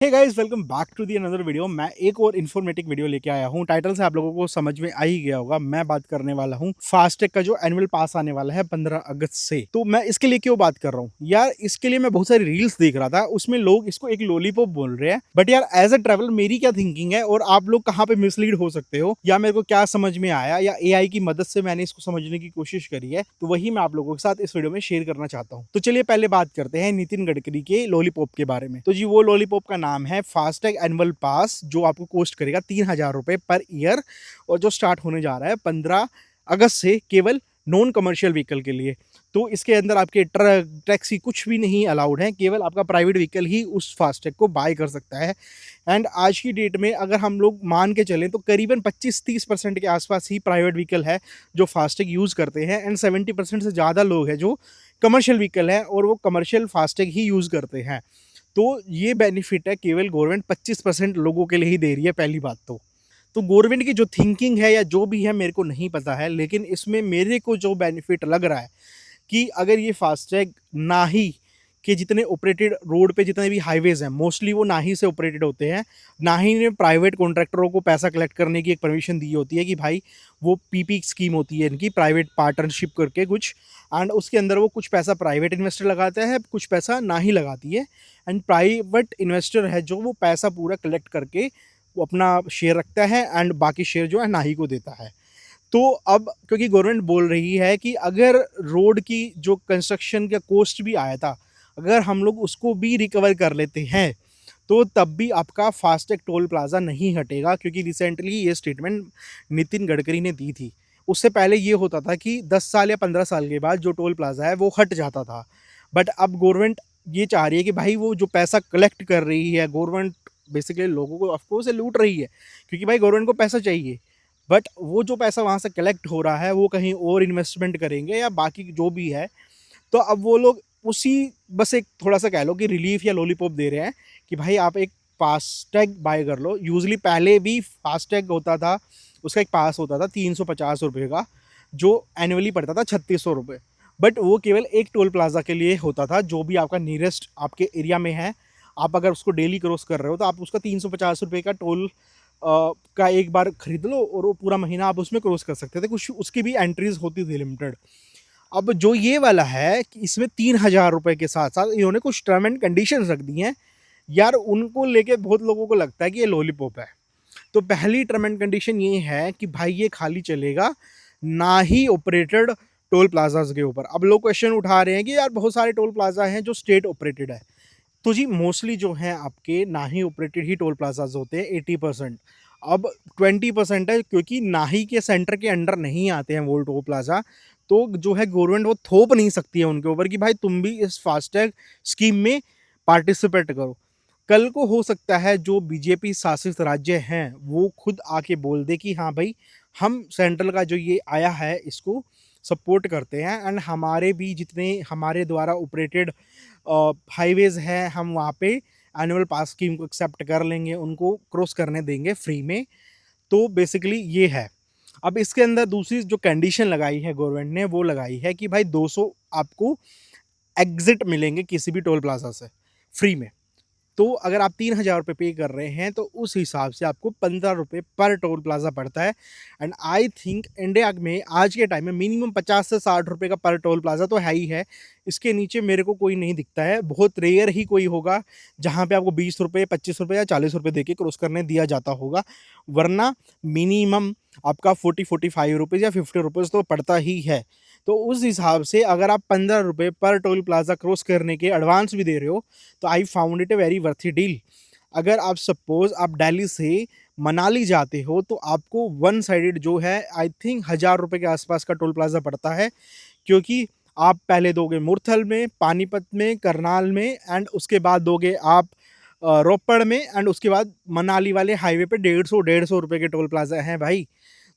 Hey guys, welcome back to the another video. मैं एक और इन्फॉर्मेटिव वीडियो लेके आया हूँ। टाइटल से आप लोगों को समझ में आ ही गया होगा। मैं बात करने वाला हूँ फास्टैग का जो एनुअल पास आने वाला है 15 अगस्त से। तो मैं इसके लिए क्यों बात कर रहा हूँ यार, इसके लिए मैं बहुत सारी रील्स देख रहा था, उसमें लोग इसको एक लॉलीपॉप बोल रहे हैं। बट यार, एज अ ट्रैवलर मेरी क्या थिंकिंग है और आप लोग कहाँ पे मिसलीड हो सकते हो, या मेरे को क्या समझ में आया, या एआई की मदद से मैंने इसको समझने की कोशिश करी है, तो वही मैं आप लोगों के साथ इस वीडियो में शेयर करना चाहता हूँ। तो चलिए पहले बात करते हैं नितिन गडकरी के लॉलीपॉप के बारे में। तो जी, वो लॉलीपॉप का नाम है फास्टैग एनुअल पास, जो आपको कॉस्ट करेगा 3,000 रुपए पर ईयर, और जो स्टार्ट होने जा रहा है 15 अगस्त से, केवल नॉन कमर्शियल व्हीकल के लिए। तो इसके अंदर आपके ट्रक टैक्सी कुछ भी नहीं अलाउड है, केवल आपका प्राइवेट व्हीकल ही उस फास्टैग को बाय कर सकता है। एंड आज की डेट में अगर हम लोग मान के चलें तो करीबन 25-30% के आसपास ही प्राइवेट व्हीकल है जो फास्टैग यूज़ करते हैं, एंड 70% से ज़्यादा लोग हैं जो कमर्शियल व्हीकल है और वो कमर्शियल फास्टैग ही यूज़ करते हैं। तो ये बेनिफिट है केवल गवर्नमेंट 25% लोगों के लिए ही दे रही है, पहली बात तो गवर्नमेंट की जो थिंकिंग है या जो भी है मेरे को नहीं पता है, लेकिन इसमें मेरे को जो बेनिफिट लग रहा है कि अगर ये फास्टैग नाही के जितने ऑपरेटेड रोड पे जितने भी हाईवेज हैं, मोस्टली वो नाही से ऑपरेटेड होते हैं। नाही ने प्राइवेट कॉन्ट्रैक्टरों को पैसा कलेक्ट करने की एक परमिशन दी होती है कि भाई, वो पीपी स्कीम होती है इनकी, प्राइवेट पार्टनरशिप करके कुछ, एंड उसके अंदर वो कुछ पैसा प्राइवेट इन्वेस्टर लगाता है, कुछ पैसा नाही लगाती है। एंड प्राइवेट इन्वेस्टर है जो वो पैसा पूरा कलेक्ट करके वो अपना शेयर रखता है, एंड बाकी शेयर जो है नाही को देता है। तो अब क्योंकि गवर्नमेंट बोल रही है कि अगर रोड की जो कंस्ट्रक्शन का कॉस्ट भी आया था, अगर हम लोग उसको भी रिकवर कर लेते हैं, तो तब भी आपका फास्टैग टोल प्लाज़ा नहीं हटेगा, क्योंकि रिसेंटली ये स्टेटमेंट नितिन गडकरी ने दी थी। उससे पहले ये होता था कि 10 साल या 15 साल के बाद जो टोल प्लाज़ा है वो हट जाता था। बट अब गवर्नमेंट ये चाह रही है कि भाई, वो जो पैसा कलेक्ट कर रही है गवर्नमेंट, बेसिकली लोगों को ऑफकोर्स से लूट रही है, क्योंकि भाई गवर्नमेंट को पैसा चाहिए। बट वो जो पैसा वहाँ से कलेक्ट हो रहा है वो कहीं और इन्वेस्टमेंट करेंगे या बाकी जो भी है। तो अब वो लोग उसी, बस एक थोड़ा सा कह लो कि रिलीफ या लॉलीपॉप दे रहे हैं कि भाई आप एक फास्टैग बाय कर लो। यूजली पहले भी फास्टैग होता था, उसका एक पास होता था 350 रुपये का, जो एनुअली पड़ता था 3600 रुपये। बट वो केवल एक टोल प्लाजा के लिए होता था, जो भी आपका नियरेस्ट आपके एरिया में है। आप अगर उसको डेली क्रॉस कर रहे हो तो आप उसका 350 रुपये का टोल का एक बार खरीद लो, और वो पूरा महीना आप उसमें क्रॉस कर सकते थे। कुछ उसकी भी एंट्रीज होती थी लिमिटेड। अब जो ये वाला है कि इसमें 3,000 रुपये के साथ साथ इन्होंने कुछ टर्म एंड कंडीशंस रख दी हैं। यार, उनको लेके बहुत लोगों को लगता है कि ये लॉलीपॉप है। तो पहली टर्म एंड कंडीशन ये है कि भाई, ये खाली चलेगा ना ही ऑपरेटेड टोल प्लाजाज के ऊपर। अब लोग क्वेश्चन उठा रहे हैं कि यार, बहुत सारे टोल प्लाजा हैं जो स्टेट ऑपरेटेड है। तो जी, मोस्टली जो हैं आपके नाही ऑपरेटेड ही टोल प्लाजाज होते हैं, 80%। अब 20% है, क्योंकि नाही के सेंटर के अंडर नहीं आते हैं वो टोल प्लाजा। तो जो है गवर्नमेंट वो थोप नहीं सकती है उनके ऊपर कि भाई तुम भी इस फास्टैग स्कीम में पार्टिसिपेट करो। कल को हो सकता है जो बीजेपी शासित राज्य हैं वो खुद आके बोल दे कि हाँ भाई, हम सेंट्रल का जो ये आया है इसको सपोर्ट करते हैं, एंड हमारे भी जितने हमारे द्वारा ऑपरेटेड हाईवेज हैं, हम वहाँ पे एनुअल पास स्कीम को एक्सेप्ट कर लेंगे, उनको क्रॉस करने देंगे फ्री में। तो बेसिकली ये है। अब इसके अंदर दूसरी जो कंडीशन लगाई है गवर्नमेंट ने, वो लगाई है कि भाई 200 आपको एग्जिट मिलेंगे किसी भी टोल प्लाजा से फ्री में। तो अगर आप 3,000 रुपये पे कर रहे हैं तो उस हिसाब से आपको 15 रुपये पर टोल प्लाजा पड़ता है। एंड आई थिंक इंडिया में आज के टाइम में मिनिमम 50 से 60 रुपये का पर टोल प्लाजा तो है ही है। इसके नीचे मेरे को कोई नहीं दिखता है। बहुत रेयर ही कोई होगा जहाँ पे आपको 20 रुपये, 25 रुपये या 40 रुपये दे के क्रॉस करने दिया जाता होगा, वरना मिनिमम आपका 40-45 रुपीज़ या 50 रुपीज़ तो पड़ता ही है। तो उस हिसाब से अगर आप 15 रुपये पर टोल प्लाजा क्रॉस करने के एडवांस भी दे रहे हो, तो I found it a very worthy deal. अगर आप सपोज आप दिल्ली से मनाली जाते हो तो आपको वन साइडेड जो है आई थिंक 1,000 रुपये के आसपास का टोल प्लाजा पड़ता है, क्योंकि आप पहले दोगे मुरथल में, पानीपत में, करनाल में, एंड उसके बाद दोगे आप रोपड़ में, एंड उसके बाद मनाली वाले हाईवे पे 150-150 रुपये के टोल प्लाजा हैं भाई।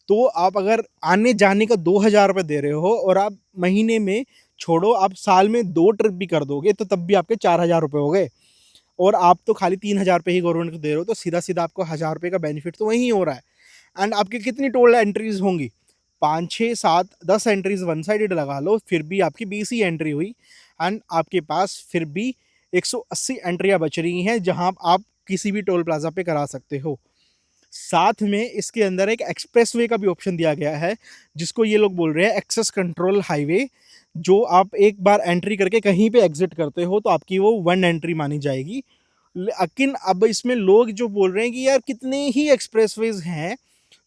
तो आप अगर आने जाने का 2,000 रुपये दे रहे हो और आप महीने में, छोड़ो आप साल में 2 ट्रिप भी कर दोगे तो तब भी आपके 4,000 रुपये हो गए, और आप तो खाली 3,000 रुपये ही गवर्नमेंट को दे रहे हो, तो सीधा सीधा आपको 1,000 रुपये का बेनिफिट तो वहीं हो रहा है। एंड आपकी कितनी टोल एंट्रीज होंगी? 5, 6, 7, 10 एंट्रीज वन साइडेड लगा लो, फिर भी आपकी 20 ही एंट्री हुई, एंड आपके पास फिर भी 180 एंट्रियाँ बच रही हैं, जहां आप किसी भी टोल प्लाजा पे करा सकते हो। साथ में इसके अंदर एक एक्सप्रेसवे का भी ऑप्शन दिया गया है, जिसको ये लोग बोल रहे हैं एक्सेस कंट्रोल हाईवे। जो आप एक बार एंट्री करके कहीं पे एग्जिट करते हो तो आपकी वो वन एंट्री मानी जाएगी। लेकिन अब इसमें लोग जो बोल रहे हैं कि यार कितने ही एक्सप्रेसवेज हैं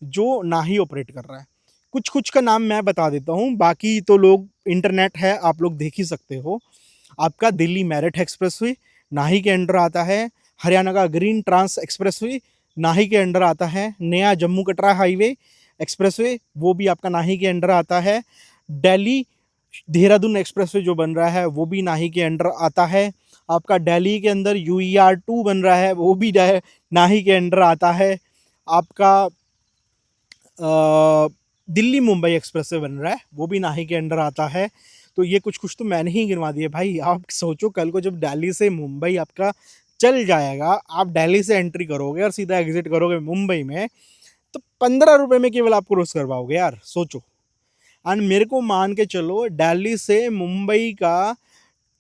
जो ना ही ऑपरेट कर रहा है। कुछ कुछ का नाम मैं बता देता हूँ, बाकी तो लोग इंटरनेट है, आप लोग देख ही सकते हो। आपका दिल्ली मेरठ एक्सप्रेसवे नाही के अंडर आता है। हरियाणा का ग्रीन ट्रांस एक्सप्रेसवे नाही के अंडर आता है। नया जम्मू कटरा हाईवे एक्सप्रेसवे वो भी आपका नाही के अंडर आता है। दिल्ली देहरादून एक्सप्रेसवे जो बन रहा है वो भी नाही के अंडर आता है। आपका दिल्ली के अंदर UER2 बन रहा है वो भी नाही के अंडर आता है। आपका दिल्ली मुंबई एक्सप्रेसवे बन रहा है वो भी नाही के अंडर आता है। तो ये कुछ कुछ तो मैंने ही गिनवा दिए भाई। आप सोचो कल को जब दिल्ली से मुंबई आपका चल जाएगा, आप दिल्ली से एंट्री करोगे और सीधा एग्जिट करोगे मुंबई में, तो 15 रुपये में केवल आप क्रॉस कर पाओगे यार, सोचो। एंड मेरे को मान के चलो दिल्ली से मुंबई का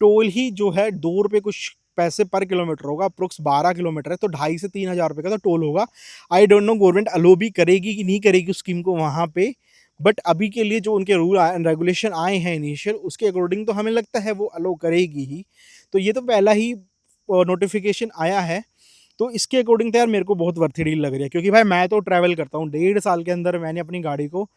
टोल ही जो है 2 रुपये कुछ पैसे पर किलोमीटर होगा। अप्रोक्स 12 किलोमीटर है तो 2,500 से 3,000 रुपये का तो टोल होगा। आई डोंट नो गवर्नमेंट अलो भी करेगी कि नहीं करेगी उस स्कीम को वहाँ पे, बट अभी के लिए जो उनके रूल एंड रेगुलेशन आए हैं इनिशियल, उसके अकॉर्डिंग तो हमें लगता है वो अलो करेगी ही। तो ये तो पहला ही नोटिफिकेशन आया है, तो इसके अकॉर्डिंग तो यार मेरे को बहुत वर्थ डील लग रही है। क्योंकि भाई मैं तो ट्रैवल करता हूँ, 1.5 साल के अंदर मैंने अपनी गाड़ी को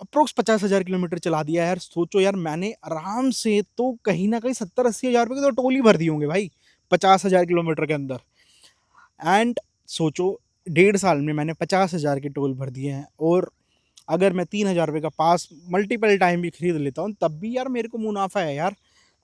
अप्रोक्स 50,000 किलोमीटर चला दिया है यार। सोचो यार, मैंने आराम से तो कहीं ना कहीं 70-80 हज़ार रुपये के तो टोल ही भर दिए होंगे भाई 50,000 किलोमीटर के अंदर। एंड सोचो 1.5 साल में मैंने 50,000 के टोल भर दिए हैं। और अगर मैं 3,000 रुपये का पास मल्टीपल टाइम भी खरीद लेता हूँ तब भी यार मेरे को मुनाफा है यार।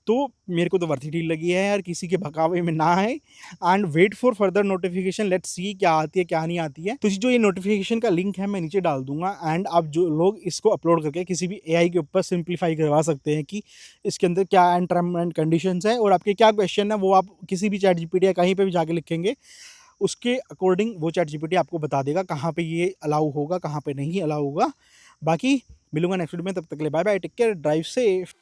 तो मेरे को तो वर्थ डील लगी है यार, किसी के बहकावे में ना आए। And wait for further notification, let's see क्या आती है क्या नहीं आती है। तो जो ये नोटिफिकेशन का लिंक है मैं नीचे डाल दूंगा। एंड आप जो लोग इसको अपलोड करके किसी भी AI के ऊपर सिंप्लीफाई करवा सकते हैं कि इसके अंदर क्या एंड टर्म एंड कंडीशंस है और आपके क्या क्वेश्चन है, वो आप किसी भी ChatGPT या कहीं पर भी जाके लिखेंगे, उसके अकॉर्डिंग वो ChatGPT आपको बता देगा कहाँ पे ये अलाउ होगा, कहाँ पे नहीं अलाउ होगा। बाकी मिलूंगा नेक्स्ट वीडियो में, तब तक के लिए bye bye, take care, drive safe.